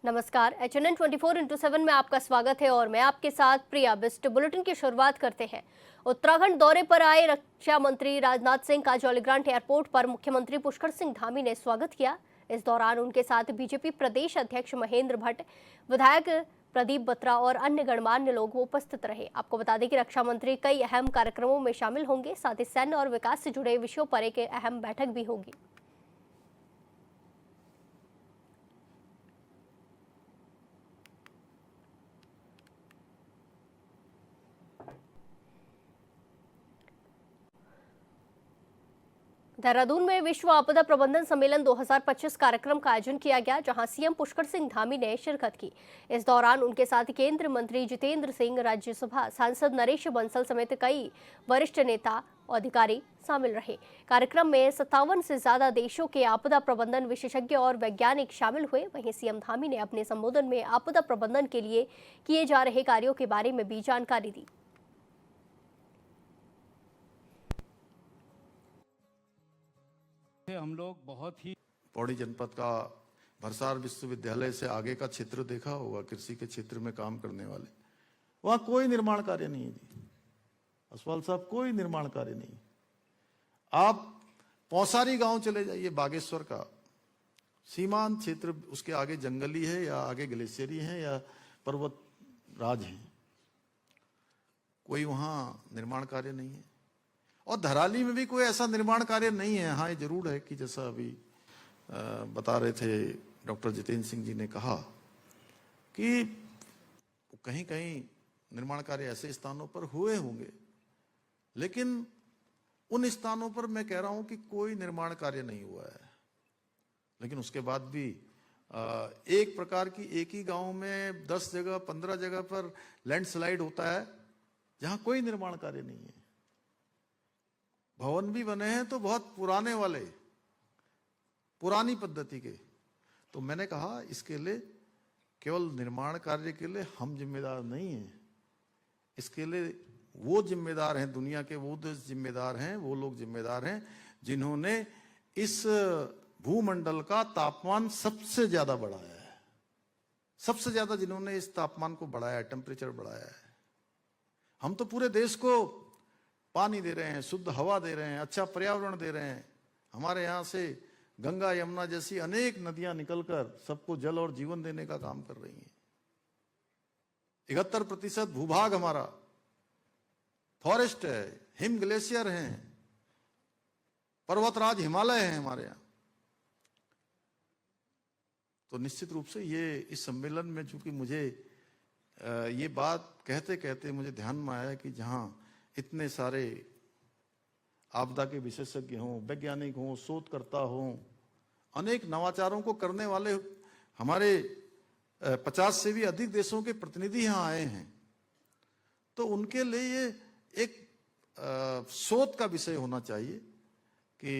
नमस्कार, HNN 24/7 में आपका स्वागत है और मैं आपके साथ प्रिया बिस्ट। बुलेटिन की शुरुआत करते हैं। उत्तराखंड दौरे पर आए रक्षा मंत्री राजनाथ सिंह का जौलीग्रांट एयरपोर्ट पर मुख्यमंत्री पुष्कर सिंह धामी ने स्वागत किया। इस दौरान उनके साथ बीजेपी प्रदेश अध्यक्ष महेंद्र भट्ट, विधायक प्रदीप बत्रा और अन्य गणमान्य लोग उपस्थित रहे। आपको बता दें कि रक्षा मंत्री कई अहम कार्यक्रमों में शामिल होंगे, साथ ही सैन्य और विकास से जुड़े विषयों पर एक अहम बैठक भी होगी। देहरादून में विश्व आपदा प्रबंधन सम्मेलन 2025 कार्यक्रम का आयोजन किया गया, जहां सीएम पुष्कर सिंह धामी ने शिरकत की। इस दौरान उनके साथ केंद्रीय मंत्री जितेंद्र सिंह, राज्यसभा सांसद नरेश बंसल समेत कई वरिष्ठ नेता और अधिकारी शामिल रहे। कार्यक्रम में 57 से ज्यादा देशों के आपदा प्रबंधन विशेषज्ञ और वैज्ञानिक शामिल हुए। वहीं सीएम धामी ने अपने संबोधन में आपदा प्रबंधन के लिए किए जा रहे कार्यों के बारे में भी जानकारी दी। हम लोग बहुत ही पौड़ी जनपद का भरसार विश्वविद्यालय से आगे का क्षेत्र देखा होगा, कृषि के क्षेत्र में काम करने वाले, वहां कोई निर्माण कार्य नहीं है जी। असवाल साहब, कोई निर्माण कार्य नहीं। आप पौसारी गांव चले जाइए, बागेश्वर का सीमांत क्षेत्र, उसके आगे जंगली है या आगे ग्लेशियरी है या पर्वत राज है, कोई वहां निर्माण कार्य नहीं है। और धराली में भी कोई ऐसा निर्माण कार्य नहीं है। हाँ, ये जरूर है कि जैसा अभी बता रहे थे डॉक्टर जितेंद्र सिंह जी ने कहा कि कहीं कहीं निर्माण कार्य ऐसे स्थानों पर हुए होंगे, लेकिन उन स्थानों पर मैं कह रहा हूं कि कोई निर्माण कार्य नहीं हुआ है। लेकिन उसके बाद भी एक प्रकार की एक ही गांव में 10 जगह 15 जगह पर लैंडस्लाइड होता है, जहां कोई निर्माण कार्य नहीं है। भवन भी बने हैं तो बहुत पुराने वाले, पुरानी पद्धति के। तो मैंने कहा इसके लिए केवल निर्माण कार्य के लिए हम जिम्मेदार नहीं हैं, इसके लिए वो जिम्मेदार हैं, दुनिया के वो देश जिम्मेदार हैं, वो लोग जिम्मेदार हैं जिन्होंने इस भूमंडल का तापमान सबसे ज्यादा बढ़ाया है। सबसे ज्यादा जिन्होंने इस तापमान को बढ़ाया है, टेम्परेचर बढ़ाया है। हम तो पूरे देश को पानी दे रहे हैं, शुद्ध हवा दे रहे हैं, अच्छा पर्यावरण दे रहे हैं। हमारे यहाँ से गंगा यमुना जैसी अनेक नदियां निकलकर सबको जल और जीवन देने का काम कर रही हैं। 71% भूभाग हमारा फॉरेस्ट है, हिम ग्लेशियर हैं, पर्वतराज हिमालय है हमारे यहाँ। तो निश्चित रूप से ये इस सम्मेलन में, चूंकि मुझे ये बात कहते कहते मुझे ध्यान में आया कि जहां इतने सारे आपदा के विशेषज्ञ हों, वैज्ञानिक हों, शोधकर्ता हों, अनेक नवाचारों को करने वाले हमारे 50 से भी अधिक देशों के प्रतिनिधि यहाँ आए हैं, तो उनके लिए ये एक शोध का विषय होना चाहिए कि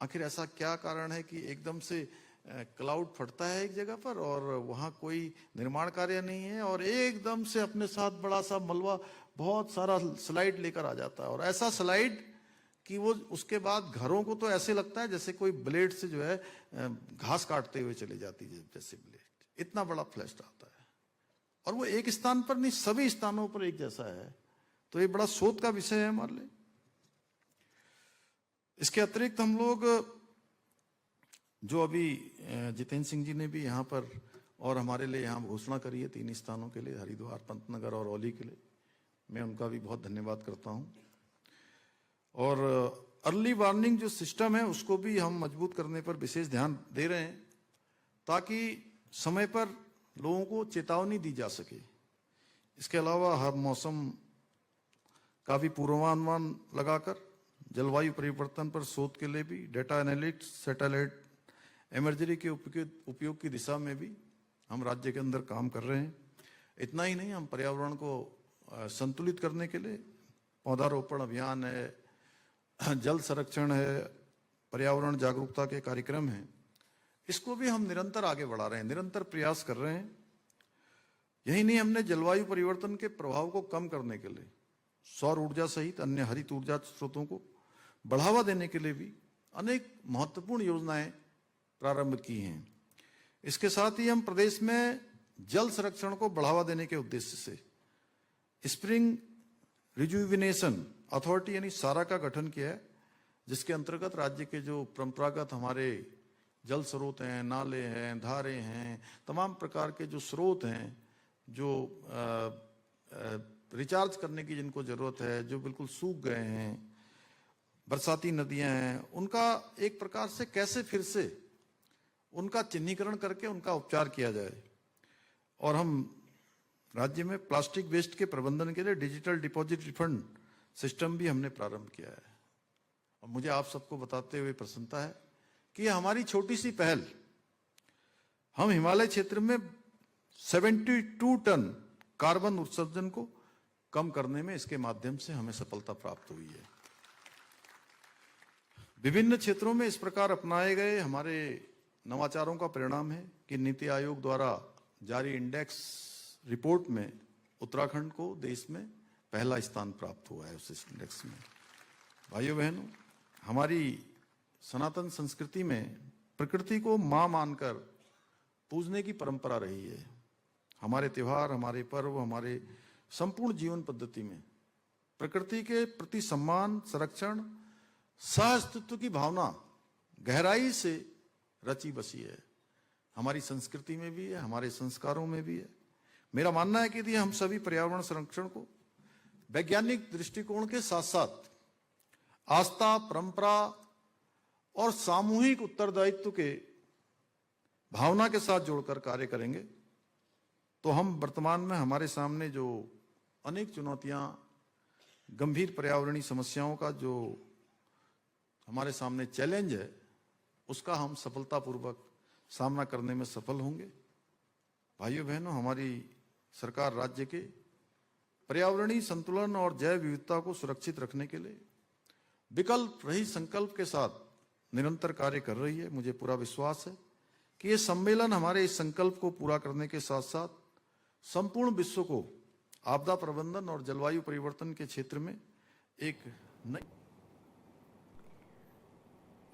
आखिर ऐसा क्या कारण है कि एकदम से क्लाउड फटता है एक जगह पर और वहां कोई निर्माण कार्य नहीं है, और एकदम से अपने साथ बड़ा सा मलबा बहुत सारा स्लाइड लेकर आ जाता है। और ऐसा स्लाइड कि वो उसके बाद घरों को तो ऐसे लगता है जैसे कोई ब्लेड से जो है घास काटते हुए चली जाती है, जैसे ब्लेड, इतना बड़ा फ्लैश आता है। और वो एक स्थान पर नहीं, सभी स्थानों पर एक जैसा है। तो ये बड़ा शोध का विषय है हमारे लिए। इसके अतिरिक्त हम लोग जो अभी जितेंद्र सिंह जी ने भी यहाँ पर और हमारे लिए यहाँ घोषणा करी है 3 स्थानों के लिए, हरिद्वार, पंतनगर और औली के लिए, मैं उनका भी बहुत धन्यवाद करता हूँ। और अर्ली वार्निंग जो सिस्टम है उसको भी हम मजबूत करने पर विशेष ध्यान दे रहे हैं, ताकि समय पर लोगों को चेतावनी दी जा सके। इसके अलावा हर मौसम का भी पूर्वानुमान लगाकर जलवायु परिवर्तन पर शोध के लिए भी डेटा एनालिटिक्स, सैटेलाइट इमर्जरी के उपयोग की दिशा में भी हम राज्य के अंदर काम कर रहे हैं। इतना ही नहीं, हम पर्यावरण को संतुलित करने के लिए पौधारोपण अभियान है, जल संरक्षण है, पर्यावरण जागरूकता के कार्यक्रम हैं, इसको भी हम निरंतर आगे बढ़ा रहे हैं, निरंतर प्रयास कर रहे हैं। यही नहीं, हमने जलवायु परिवर्तन के प्रभाव को कम करने के लिए सौर ऊर्जा सहित अन्य हरित ऊर्जा स्रोतों को बढ़ावा देने के लिए भी अनेक महत्वपूर्ण योजनाएं प्रारंभ की हैं। इसके साथ ही हम प्रदेश में जल संरक्षण को बढ़ावा देने के उद्देश्य से स्प्रिंग रिजुविनेशन अथॉरिटी यानी सारा का गठन किया है, जिसके अंतर्गत राज्य के जो परंपरागत हमारे जल स्रोत हैं, नाले हैं, धारे हैं, तमाम प्रकार के जो स्रोत हैं, जो रिचार्ज करने की जिनको जरूरत है, जो बिल्कुल सूख गए हैं, बरसाती नदियां हैं, उनका एक प्रकार से कैसे फिर से उनका चिन्हीकरण करके उनका उपचार किया जाए। और हम राज्य में प्लास्टिक वेस्ट के प्रबंधन के लिए डिजिटल डिपॉजिट रिफंड सिस्टम भी हमने प्रारंभ किया है। और मुझे आप सबको बताते हुए प्रसन्नता है कि ये हमारी छोटी सी पहल हम हिमालय क्षेत्र में 72 टन कार्बन उत्सर्जन को कम करने में इसके माध्यम से हमें सफलता प्राप्त हुई है। विभिन्न क्षेत्रों में इस प्रकार अपनाए गए हमारे नवाचारों का परिणाम है कि नीति आयोग द्वारा जारी इंडेक्स रिपोर्ट में उत्तराखंड को देश में पहला स्थान प्राप्त हुआ है उस इंडेक्स में। भाइयों बहनों, हमारी सनातन संस्कृति में प्रकृति को मां मानकर पूजने की परंपरा रही है। हमारे त्योहार, हमारे पर्व, हमारे संपूर्ण जीवन पद्धति में प्रकृति के प्रति सम्मान, संरक्षण, सहअस्तित्व की भावना गहराई से रची बसी है। हमारी संस्कृति में भी है, हमारे संस्कारों में भी है। मेरा मानना है कि यदि हम सभी पर्यावरण संरक्षण को वैज्ञानिक दृष्टिकोण के साथ साथ आस्था, परंपरा और सामूहिक उत्तरदायित्व के भावना के साथ जोड़कर कार्य करेंगे तो हम वर्तमान में हमारे सामने जो अनेक चुनौतियां, गंभीर पर्यावरणीय समस्याओं का जो हमारे सामने चैलेंज है, उसका हम सफलतापूर्वक सामना करने में सफल होंगे। भाइयों बहनों, हमारी सरकार राज्य के पर्यावरणीय संतुलन और जैव विविधता को सुरक्षित रखने के लिए विकल्प रहित संकल्प के साथ निरंतर कार्य कर रही है। मुझे पूरा विश्वास है कि ये सम्मेलन हमारे इस संकल्प को पूरा करने के साथ साथ संपूर्ण विश्व को आपदा प्रबंधन और जलवायु परिवर्तन के क्षेत्र में एक नई।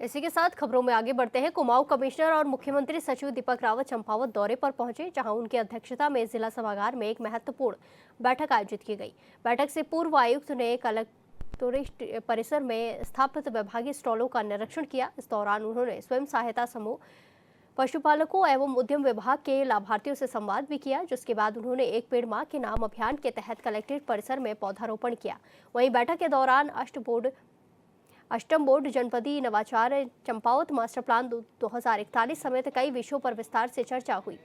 इसी के साथ खबरों में आगे बढ़ते हैं। कुमाऊं कमिश्नर और मुख्यमंत्री सचिव दीपक रावत चंपावत दौरे पर पहुंचे, जहां उनकी अध्यक्षता में जिला सभागार में एक महत्वपूर्ण बैठक आयोजित की गई। बैठक से पूर्व आयुक्त ने कलेक्टोरेट परिसर में स्थापित विभागीय स्टॉलों का निरीक्षण किया। इस दौरान उन्होंने स्वयं सहायता समूह, पशुपालकों एवं उद्यम विभाग के लाभार्थियों से संवाद भी किया, जिसके बाद उन्होंने एक पेड़ मां के नाम अभियान के तहत कलेक्ट्रेट परिसर में पौधारोपण किया। वहीं बैठक के दौरान अष्टम बोर्ड जनपदीय नवाचार चंपावत मास्टर प्लान 2041 समेत कई विषयों पर विस्तार से चर्चा हुई।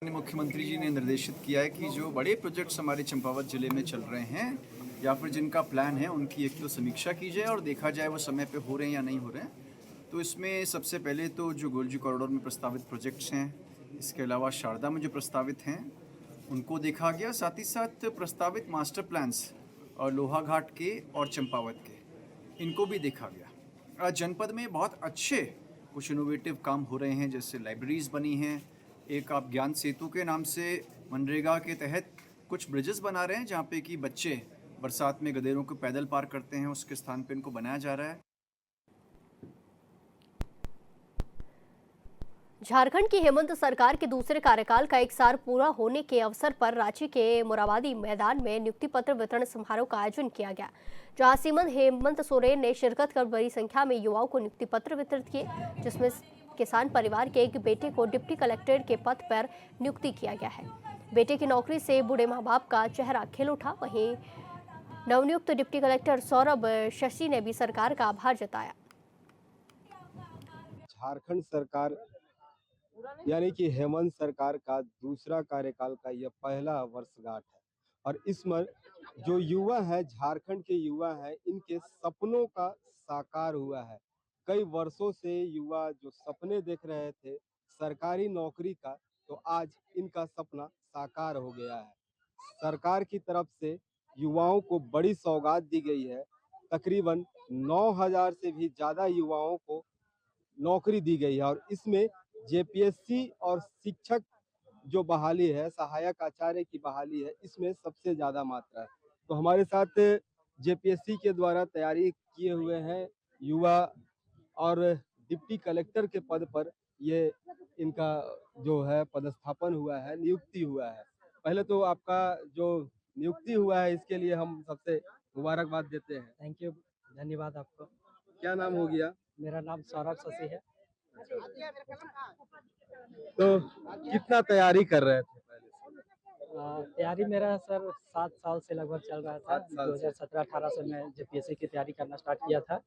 मुख्यमंत्री जी ने निर्देशित किया है कि जो बड़े प्रोजेक्ट्स हमारे चंपावत जिले में चल रहे हैं या फिर जिनका प्लान है, उनकी एक तो समीक्षा की जाए और देखा जाए वो समय पे हो रहे हैं या नहीं हो रहे हैं। तो इसमें सबसे पहले तो जो गोलजी कॉरिडोर में प्रस्तावित प्रोजेक्ट्स हैं, इसके अलावा शारदा में जो प्रस्तावित हैं उनको देखा गया। साथ ही साथ प्रस्तावित मास्टर प्लान्स और लोहाघाट के और चंपावत के, इनको भी देखा गया। जनपद में बहुत अच्छे कुछ इनोवेटिव काम हो रहे हैं, जैसे लाइब्रेरीज बनी हैं। एक आप ज्ञान सेतु के नाम से मनरेगा के तहत कुछ ब्रिजेस बना रहे हैं, जहाँ पे कि बच्चे बरसात में गधेरों को पैदल पार करते हैं, उसके स्थान पे इनको बनाया जा रहा है। झारखंड की हेमंत सरकार के दूसरे कार्यकाल का 1 साल पूरा होने के अवसर पर रांची के मोराबादी मैदान में नियुक्ति पत्र वितरण समारोह का आयोजन किया गया, जहां सीएम हेमंत सोरेन ने शिरकत कर बड़ी संख्या में युवाओं को नियुक्ति पत्र वितरित किए, जिसमें किसान परिवार के एक बेटे को डिप्टी कलेक्टर के पद पर नियुक्ति किया गया है। बेटे की नौकरी से बूढ़े माँ बाप का चेहरा खिल उठा। वहीं नवनियुक्त डिप्टी कलेक्टर सौरभ शशि ने भी सरकार का आभार जताया। झारखंड सरकार यानी कि हेमंत सरकार का दूसरा कार्यकाल का यह पहला वर्षगांठ है और इसमें जो युवा है, झारखंड के युवा है, इनके सपनों का साकार हुआ है। कई वर्षों से युवा जो सपने देख रहे थे सरकारी नौकरी का, तो आज इनका सपना साकार हो गया है। सरकार की तरफ से युवाओं को बड़ी सौगात दी गई है। तकरीबन 9000 से भी ज्यादा युवाओं को नौकरी दी गई है और इसमें जेपीएससी और शिक्षक जो बहाली है, सहायक आचार्य की बहाली है, इसमें सबसे ज्यादा मात्रा है। तो हमारे साथ जेपीएससी के द्वारा तैयारी किए हुए हैं युवा और डिप्टी कलेक्टर के पद पर ये इनका जो है पदस्थापन हुआ है, नियुक्ति हुआ है। पहले तो आपका जो नियुक्ति हुआ है इसके लिए हम सबसे मुबारकबाद देते हैं। थैंक यू, धन्यवाद आपको। क्या नाम हो गया? मेरा नाम सौरभ शशि है। तो कितना तैयारी कर रहे थे पहले से? तैयारी मेरा सर 7 साल से लगभग चल रहा था। 7 साल से। 2017-18 से मैं जेपीएससी की तैयारी करना स्टार्ट किया था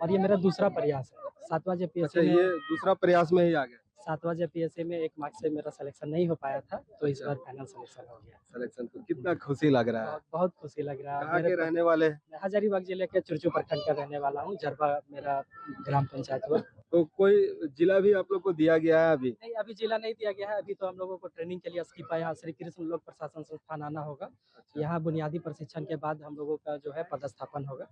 और ये मेरा दूसरा प्रयास है। 7वां अच्छा, जेपीएससी ये में दूसरा प्रयास में ही आ गया 7वां जेपीएससी में 1 मार्क्स से मेरा सिलेक्शन नहीं हो पाया था, तो इस बार फाइनल सिलेक्शन हो गया। सिलेक्शन। तो कितना खुशी लग रहा है? बहुत बहुत खुशी लग रहा है। कहाँ के रहने वाले हैं? मैं हजारीबाग जिले के चुरचू प्रखंड का रहने वाला हूँ। झरबा मेरा ग्राम पंचायत हुआ। तो कोई जिला भी आप लोग को दिया गया है अभी? नहीं, अभी जिला नहीं दिया गया है। अभी तो हम लोगों को ट्रेनिंग के लिए स्कीपा यहाँ श्री कृष्ण लोक प्रशासन संस्थान आना होगा। यहाँ बुनियादी प्रशिक्षण के बाद हम लोगों का जो है पदस्थापन होगा।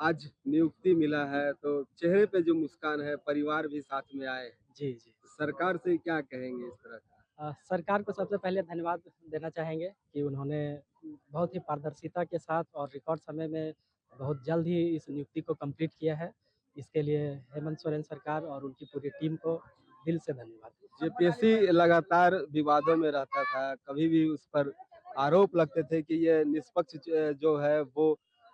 आज नियुक्ति मिला है तो चेहरे पे जो मुस्कान है, परिवार भी साथ में आए हैं। जी जी। सरकार से क्या कहेंगे इस तरह का? सरकार को सबसे पहले धन्यवाद देना चाहेंगे कि उन्होंने बहुत ही पारदर्शिता के साथ और रिकॉर्ड समय में बहुत जल्द ही इस नियुक्ति को कंप्लीट किया है। इसके लिए हेमंत सोरेन सरकार और उनकी पूरी टीम को दिल से धन्यवाद। जेपीएससी लगातार विवादों में रहता था, कभी भी उस पर आरोप लगते थे कि ये निष्पक्ष जो है वो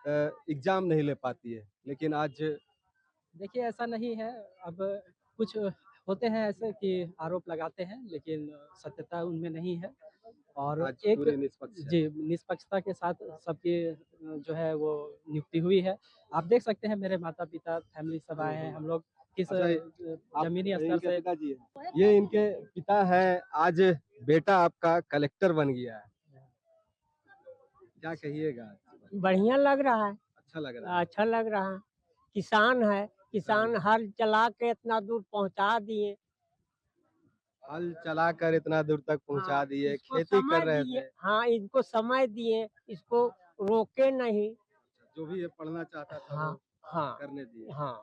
एग्जाम नहीं ले पाती है, लेकिन आज देखिए ऐसा नहीं है। अब कुछ होते हैं ऐसे कि आरोप लगाते हैं, लेकिन सत्यता उनमें नहीं है और आज एक पूरे निष्पक्ष है। जी निष्पक्षता के साथ सबकी जो है वो नियुक्ति हुई है। आप देख सकते हैं मेरे माता पिता फैमिली सब आए हैं। हम लोग किस अच्छा, आप जमीनी स्तर इनके से पिताजी हैं? ये इनके पिता हैं। आज बेटा आपका कलेक्टर बन गया है, क्या कहिएगा? बढ़िया लग रहा है। अच्छा लग रहा है। अच्छा लग रहा है। किसान है, किसान हल चला के इतना दूर पहुंचा दिए। हल चलाकर इतना दूर तक पहुंचा हाँ, दिए, इसको खेती समय कर रहे दिए। थे। हाँ, इनको समय दिए, इसको रोके नहीं। जो भी ये पढ़ना चाहता था हाँ वो हाँ करने दिए। हाँ।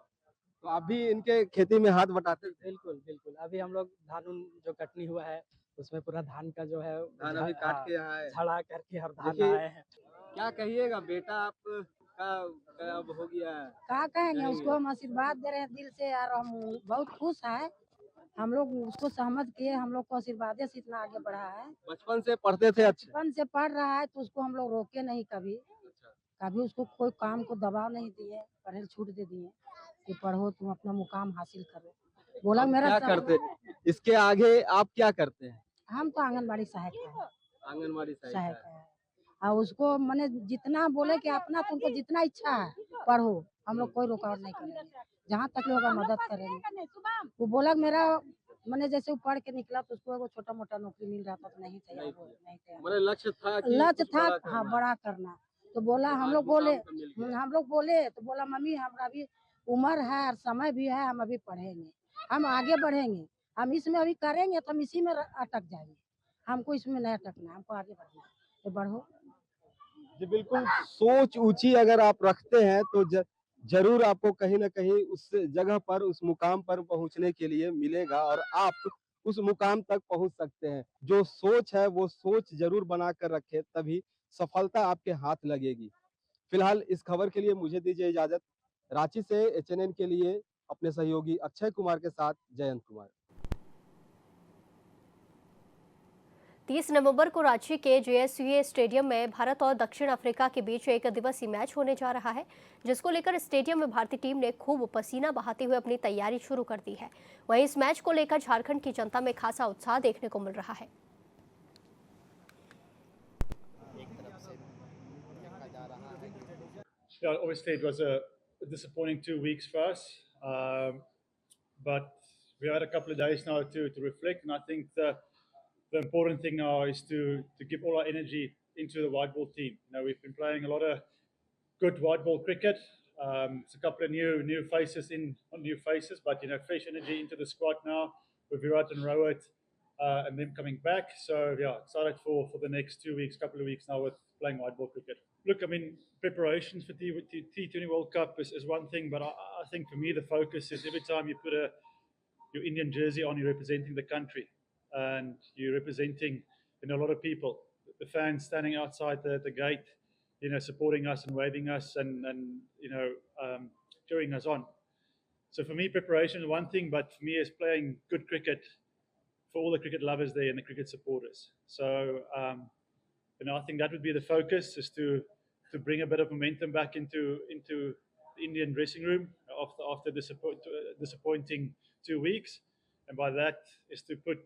तो आप भी इनके खेती में हाथ बटाते थे? बिल्कुल बिल्कुल। अभी हम लोग धान जो कटनी हुआ है उसमें पूरा धान का जो है धान अभी काट के यहाँ आए। झड़ा करके और धान देखिए, आए हैं। क्या कहिएगा, बेटा आपका अब हो गया है? क्या कहेंगे, कहेंगे। उसको हम आशीर्वाद दे रहे हैं दिल से और हम बहुत खुश हैं। हम लोग उसको सहमत किए, हम लोग को आशीर्वाद से इतना आगे बढ़ा है। बचपन से पढ़ते थे अच्छे? बचपन से पढ़ रहा है तो उसको हम लोग रोके नहीं कभी। कभी उसको कोई काम को दबाव नहीं दिए, पढ़े छूट दे दिए कि पढ़ो तुम अपना मुकाम हासिल करो। बोला अब मेरा क्या करते? इसके आगे आप क्या करते हैं? हम तो आंगनबाड़ी सहायक है। आंगनबाड़ी सहायक सहायिका है। है और उसको मैंने जितना बोले कि अपना तुमको जितना इच्छा है पढ़ो, हम लोग कोई रुकावट नहीं करेंगे, जहाँ तक होगा मदद करेंगे। वो बोला मेरा मैंने जैसे वो पढ़ के निकला तो उसको वो छोटा मोटा नौकरी मिल रहा था तो नहीं तैयार हो नहीं तैयार। मेरा लक्ष्य था कि लक्ष्य कुछ था बड़ा करना हाँ है। बड़ा करना। तो बोला तो हम आज लोग मुकाम बोले तो मिल गया। हम लोग बोले तो बोला मम्मी हमारा अभी उम्र है और समय भी है, हम अभी पढ़ेंगे, हम आगे बढ़ेंगे, हम इसमें अभी करेंगे तो हम इसी में अटक जाएंगे। हमको इसमें नहीं अटकना, हमको आगे बढ़ना है। तो बढ़ो। जी बिल्कुल, सोच ऊंची अगर आप रखते हैं तो जरूर आपको कहीं ना कहीं उस जगह पर, उस मुकाम पर पहुंचने के लिए मिलेगा और आप उस मुकाम तक पहुंच सकते हैं। जो सोच है वो सोच जरूर बना कर रखे, तभी सफलता आपके हाथ लगेगी। फिलहाल इस खबर के लिए मुझे दीजिए इजाजत। रांची से एचएनएन के लिए अपने सहयोगी अक्षय कुमार के साथ जयंत कुमार। 30 नवंबर को रांची के जेएसयूए स्टेडियम में भारत और दक्षिण अफ्रीका के बीच एक दिवसीय मैच होने जा रहा है, जिसको लेकर स्टेडियम में भारतीय टीम ने खूब पसीना बहाते हुए अपनी तैयारी शुरू कर दी है। वहीं इस मैच को लेकर झारखंड की जनता में खासा उत्साह देखने को मिल रहा है। Yeah, obviously it was a disappointing 2 weeks for us, but we had a couple of days now to reflect, and I think the important thing now is to give all our energy into the white ball team. You know, we've been playing a lot of good white ball cricket. It's a couple of new faces not new faces, but fresh energy into the squad now with Virat and Rohit, and them coming back. So yeah, excited for the next 2 weeks, couple of weeks now with playing white ball cricket. Look, I mean, preparations for T20 World Cup is one thing, but I think for me the focus is every time you put your Indian jersey on, you're representing the country, and you're representing a lot of people. The fans standing outside the gate, supporting us and waving us and cheering us on. So for me, preparation is one thing, but for me, is playing good cricket for all the cricket lovers there and the cricket supporters. So I think that would be the focus, is to bring a bit of momentum back into the Indian dressing room after disappointing 2 weeks, and by that is to put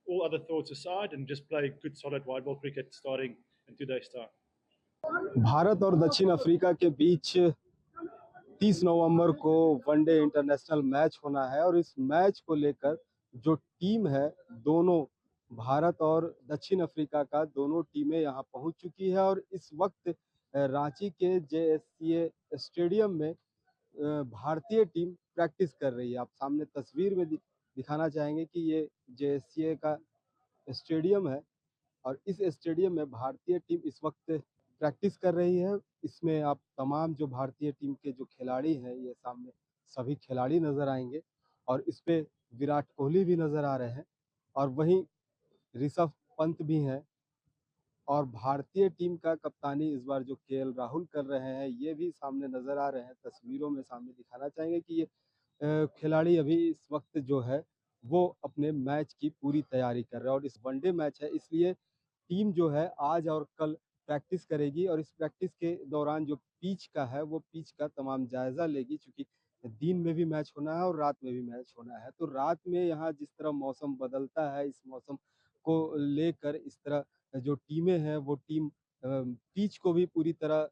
all other thoughts aside and just play good solid white ball cricket starting in 2 days' time. Bharat और दक्षिण Africa के बीच 30 नवंबर को one day international match होना है और इस match को लेकर जो टीम है, दोनों भारत और दक्षिण अफ्रीका का दोनों टीमें यहां पहुंच चुकी है और इस वक्त रांची के जेएससीए स्टेडियम में भारतीय टीम प्रैक्टिस कर रही है। आप सामने तस्वीर में दिखाना चाहेंगे कि ये जेएससीए का स्टेडियम है और इस स्टेडियम में भारतीय टीम इस वक्त प्रैक्टिस कर रही है। इसमें आप तमाम जो भारतीय टीम के जो खिलाड़ी हैं, ये सामने सभी खिलाड़ी नजर आएंगे और इस पे विराट कोहली भी नजर आ रहे हैं और वहीं ऋषभ पंत भी हैं और भारतीय टीम का कप्तानी इस बार जो केएल राहुल कर रहे हैं, ये भी सामने नजर आ रहे हैं। तस्वीरों में सामने दिखाना चाहेंगे कि ये खिलाड़ी अभी इस वक्त जो है वो अपने मैच की पूरी तैयारी कर रहे हैं और इस वनडे मैच है, इसलिए टीम जो है आज और कल प्रैक्टिस करेगी और इस प्रैक्टिस के दौरान जो पिच का है वो पिच का तमाम जायजा लेगी, क्योंकि दिन में भी मैच होना है और रात में भी मैच होना है। तो रात में यहाँ जिस तरह मौसम बदलता है, इस मौसम को लेकर इस तरह जो टीमें हैं वो टीम पिच को भी पूरी तरह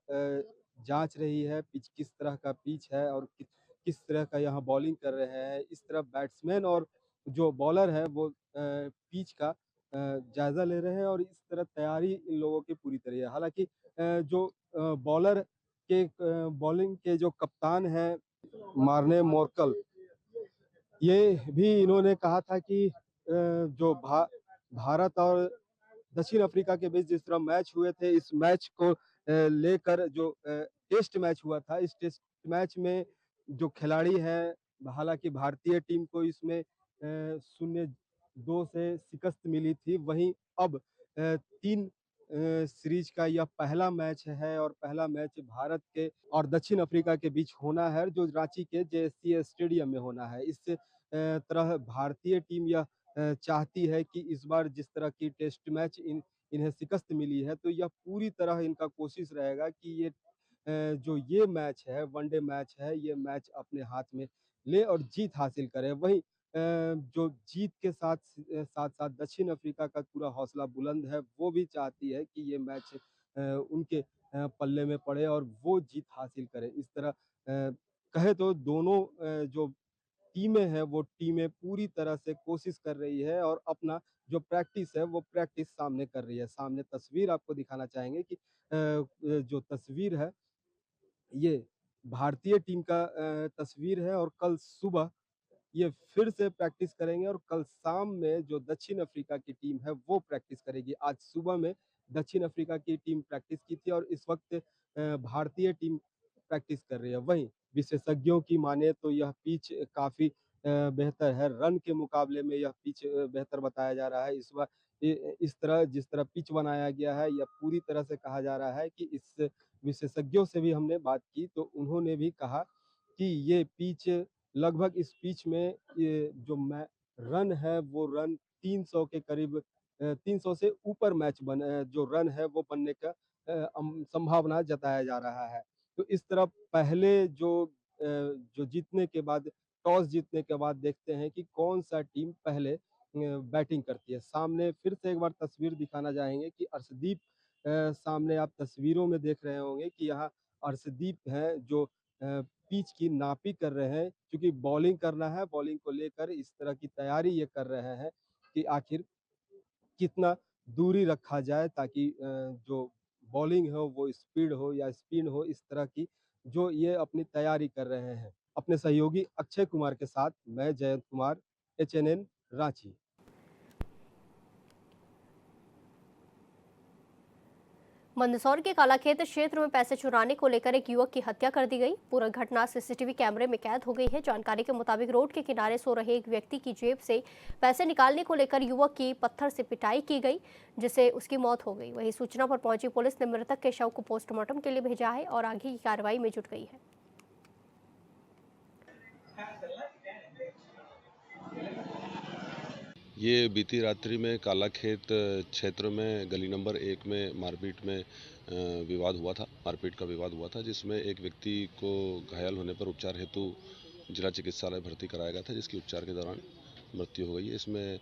जांच रही है, पिच किस तरह का पिच है और किस तरह का यहाँ बॉलिंग कर रहे हैं। इस तरह बैट्समैन और जो बॉलर है वो पिच का जायजा ले रहे हैं और इस तरह तैयारी इन लोगों की पूरी तरह है। हालांकि जो बॉलर के बॉलिंग के जो कप्तान हैं मार्ने मोर्कल, ये भी इन्होंने कहा था कि जो भारत और दक्षिण अफ्रीका के बीच जिस तरह मैच हुए थे, इस मैच को लेकर जो टेस्ट मैच हुआ था, इस टेस्ट मैच में जो खिलाड़ी हैं, हालांकि भारतीय टीम को इसमें 0-2 से शिकस्त मिली थी, वहीं अब 3 सीरीज का यह पहला मैच है और पहला मैच भारत के और दक्षिण अफ्रीका के बीच होना है, जो रांची के जेएससीए स्टेडियम में होना है। इस तरह भारतीय टीम यह चाहती है कि इस बार जिस तरह की टेस्ट मैच इन्हें शिकस्त मिली है, तो यह पूरी तरह इनका कोशिश रहेगा कि ये जो ये मैच है, वनडे मैच है, ये मैच अपने हाथ में ले और जीत हासिल करे। वहीं जो जीत के साथ साथ दक्षिण अफ्रीका का पूरा हौसला बुलंद है, वो भी चाहती है कि ये मैच उनके पल्ले में पड़े और वो जीत हासिल करे। इस तरह कहे तो दोनों जो टीमें हैं वो टीमें पूरी तरह से कोशिश कर रही है और अपना जो प्रैक्टिस है वो प्रैक्टिस सामने कर रही है। सामने तस्वीर आपको दिखाना चाहेंगे कि जो तस्वीर है ये भारतीय टीम का तस्वीर है और कल सुबह ये फिर से प्रैक्टिस करेंगे और कल शाम में जो दक्षिण अफ्रीका की टीम है वो प्रैक्टिस करेगी। आज सुबह में दक्षिण अफ्रीका की टीम प्रैक्टिस की थी और इस वक्त भारतीय टीम प्रैक्टिस कर रही है। वहीं विशेषज्ञों की माने तो यह पिच काफी बेहतर है, रन के मुकाबले में यह पिच बेहतर बताया जा रहा है। इस बार इस तरह जिस तरह पिच बनाया गया है, यह पूरी तरह से कहा जा रहा है कि इस विशेषज्ञों से भी हमने बात की तो उन्होंने भी कहा कि ये पिच लगभग इस पिच में ये जो रन है वो रन 300 के करीब 300 से ऊपर मैच जो रन है वो बनने का संभावना जताया जा रहा है। तो इस तरह पहले जो जीतने के बाद टॉस जीतने के बाद देखते हैं कि कौन सा टीम पहले बैटिंग करती है। सामने फिर से एक बार तस्वीर दिखाना चाहेंगे कि अर्शदीप सामने आप तस्वीरों में देख रहे होंगे कि यहाँ अर्शदीप हैं जो पिच की नापी कर रहे हैं, क्योंकि बॉलिंग करना है। बॉलिंग को लेकर इस तरह की तैयारी ये कर रहे हैं कि आखिर कितना दूरी रखा जाए ताकि जो बॉलिंग हो वो स्पीड हो या स्पिन हो, इस तरह की जो ये अपनी तैयारी कर रहे हैं। अपने सहयोगी अक्षय कुमार के साथ मैं जयंत कुमार, HNN रांची। मंदसौर के कालाखेत क्षेत्र में पैसे चुराने को लेकर एक युवक की हत्या कर दी गई। पूरा घटना सीसीटीवी कैमरे में कैद हो गई है। जानकारी के मुताबिक रोड के किनारे सो रहे एक व्यक्ति की जेब से पैसे निकालने को लेकर युवक की पत्थर से पिटाई की गई, जिससे उसकी मौत हो गई। वहीं सूचना पर पहुंची पुलिस ने मृतक के शव को पोस्टमार्टम के लिए भेजा है और आगे की कार्रवाई में जुट गई है। ये बीती रात्रि में कालाखेत क्षेत्र में गली नंबर 1 में मारपीट में विवाद हुआ था, मारपीट का विवाद हुआ था, जिसमें एक व्यक्ति को घायल होने पर उपचार हेतु जिला चिकित्सालय भर्ती कराया गया था, जिसकी उपचार के दौरान मृत्यु हो गई है। इसमें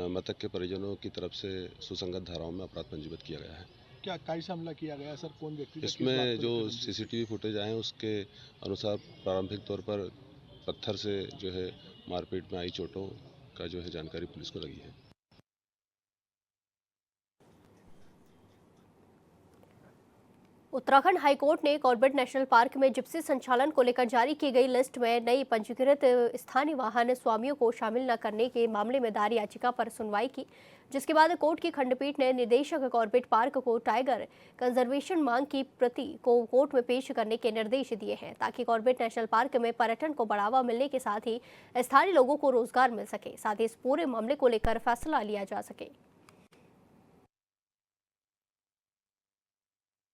मृतक के परिजनों की तरफ से सुसंगत धाराओं में अपराध पंजीबद्ध किया गया है। क्या काय से हमला किया गया सर? कौन व्यक्ति? इसमें जो सीसीटीवी फुटेज आए हैं उसके अनुसार प्रारंभिक तौर पर पत्थर से जो है मारपीट में आई चोटों का जो है जानकारी पुलिस को लगी है। उत्तराखंड हाईकोर्ट ने कॉर्बेट नेशनल पार्क में जिप्सी संचालन को लेकर जारी की गई लिस्ट में नई पंजीकृत स्थानीय वाहन स्वामियों को शामिल न करने के मामले में दायर याचिका पर सुनवाई की, जिसके बाद कोर्ट की खंडपीठ ने निदेशक कॉर्बेट पार्क को टाइगर कंजर्वेशन मांग की प्रति को कोर्ट में पेश करने के निर्देश दिए हैं, ताकि कॉर्बेट नेशनल पार्क में पर्यटन को बढ़ावा मिलने के साथ ही स्थानीय लोगों को रोजगार मिल सके, साथ ही इस पूरे मामले को लेकर फैसला लिया जा सके।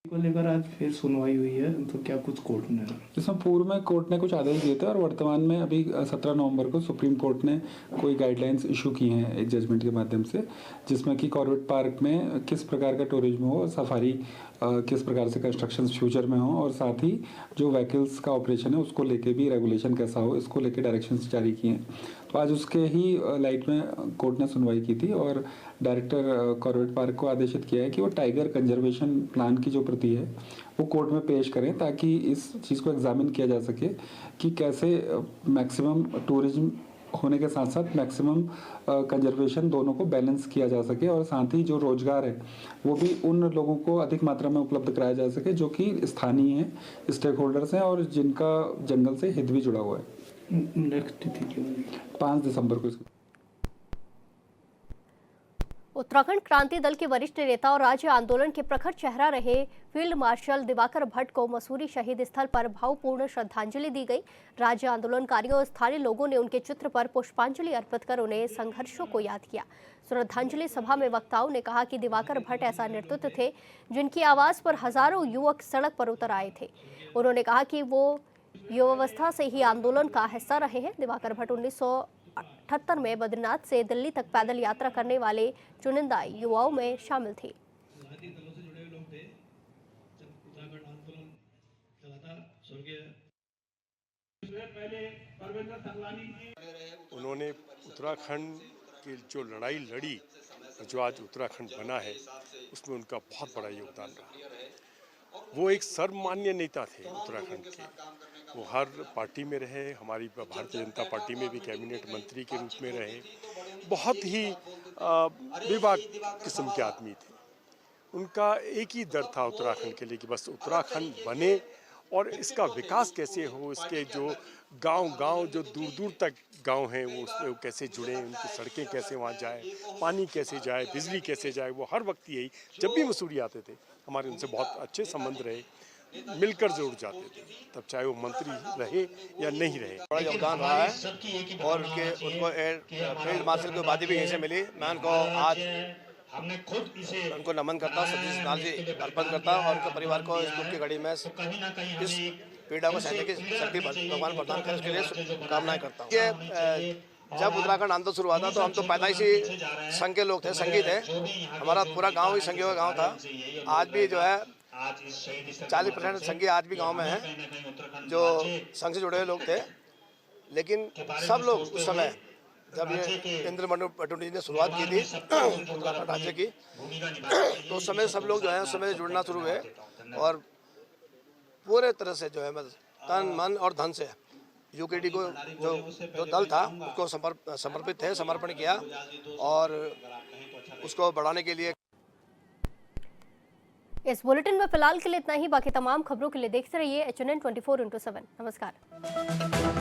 को लेकर आज फिर सुनवाई हुई है, तो क्या कुछ कोर्ट ने इसमें पूर्व में कोर्ट ने कुछ आदेश दिए थे और वर्तमान में अभी 17 नवंबर को सुप्रीम कोर्ट ने कोई गाइडलाइंस इशू की हैं एक जजमेंट के माध्यम से, जिसमें कि कॉर्बेट पार्क में किस प्रकार का टूरिज्म हो, सफारी किस प्रकार से कंस्ट्रक्शन फ्यूचर में हो और साथ ही जो व्हीकल्स का ऑपरेशन है उसको लेके भी रेगुलेशन कैसा हो, इसको लेके डायरेक्शंस जारी किए हैं। तो आज उसके ही लाइट में कोर्ट ने सुनवाई की थी और डायरेक्टर कॉर्बेट पार्क को आदेशित किया है कि वो टाइगर कंजर्वेशन प्लान की जो प्रति है वो कोर्ट में पेश करें, ताकि इस चीज़ को एग्जामिन किया जा सके कि कैसे मैक्सिमम टूरिज्म होने के साथ साथ मैक्सिमम कंजर्वेशन दोनों को बैलेंस किया जा सके और साथ ही जो रोजगार है वो भी उन लोगों को अधिक मात्रा में उपलब्ध कराया जा सके जो कि स्थानीय हैं, स्टेक होल्डर्स हैं और जिनका जंगल से हित भी जुड़ा हुआ है। नेक्स्ट तिथि 5 दिसंबर को। उत्तराखंड क्रांति दल के वरिष्ठ नेता और राज्य आंदोलन के प्रखर चेहरा रहे फील्ड मार्शल दिवाकर भट्ट को मसूरी शहीद स्थल पर भावपूर्ण श्रद्धांजलि दी गई। राज्य आंदोलनकारियों और स्थानीय लोगों ने उनके चित्र पर पुष्पांजलि अर्पित कर उन्हें संघर्षों को याद किया। श्रद्धांजलि सभा में वक्ताओं ने कहा कि दिवाकर भट्ट ऐसा नेतृत्व थे जिनकी आवाज पर हजारों युवक सड़क पर उतर आए थे। उन्होंने कहा कि वो युवावस्था से ही आंदोलन का हिस्सा रहे हैं। दिवाकर भट्ट 1978 में बद्रीनाथ से दिल्ली तक पैदल यात्रा करने वाले चुनिंदा युवाओं में शामिल थे। उन्होंने उत्तराखंड की जो लड़ाई लड़ी, जो आज उत्तराखंड बना है, उसमें उनका बहुत बड़ा योगदान रहा। वो एक सर्वमान्य नेता थे उत्तराखंड के। वो हर पार्टी में रहे, हमारी भारतीय जनता पार्टी में भी कैबिनेट मंत्री के रूप में रहे। बहुत ही बेबाक किस्म के आदमी थे। उनका एक ही डर था उत्तराखंड के लिए कि बस उत्तराखंड बने और इसका विकास कैसे हो, इसके जो गांव जो दूर दूर तक गांव हैं वो उसमें कैसे जुड़े, उनकी सड़कें कैसे वहाँ जाए, पानी कैसे जाए, बिजली कैसे जाए। वो हर वक्त यही, जब भी मसूरी आते थे हमारे उनसे बहुत अच्छे संबंध रहे, मिलकर जरूर जाते थे, तब चाहे वो मंत्री रहे या नहीं रहे। बड़ा योगदान रहा है और उनको फील्ड मार्शल की उपाधि भी यहीं से मिली। मैं उनको आज उनको नमन करता, श्रद्धांजलि अर्पण करता और उनके परिवार को इस दुख की घड़ी में इस पीड़ा को सहने की शक्ति भगवान प्रदान करे, उसके लिए कामनाएं करता हूँ। जब उत्तराखंड आंदोलन शुरू हुआ था तो हम तो पैदाइशी संघ के लोग थे, संघी थे। हमारा पूरा गांव ही संघियों का गांव था। आज भी जो है 40% संघी आज भी गांव में हैं जो संघ से जुड़े हुए लोग थे। लेकिन सब लोग उस समय जब ये इंद्र पटौड़ी ने शुरुआत की थी उत्तराखंड राज्य की, तो उस समय सब लोग जो है उस समय जुड़ना शुरू हुए और पूरे तरह से जो है तन मन और धन से यूकेडी को जो दल था उसको समर्पित थे, समर्पण किया और उसको बढ़ाने के लिए। इस बुलेटिन में फिलहाल के लिए इतना ही। बाकी तमाम खबरों के लिए देखते रहिए HNN 24/7। नमस्कार।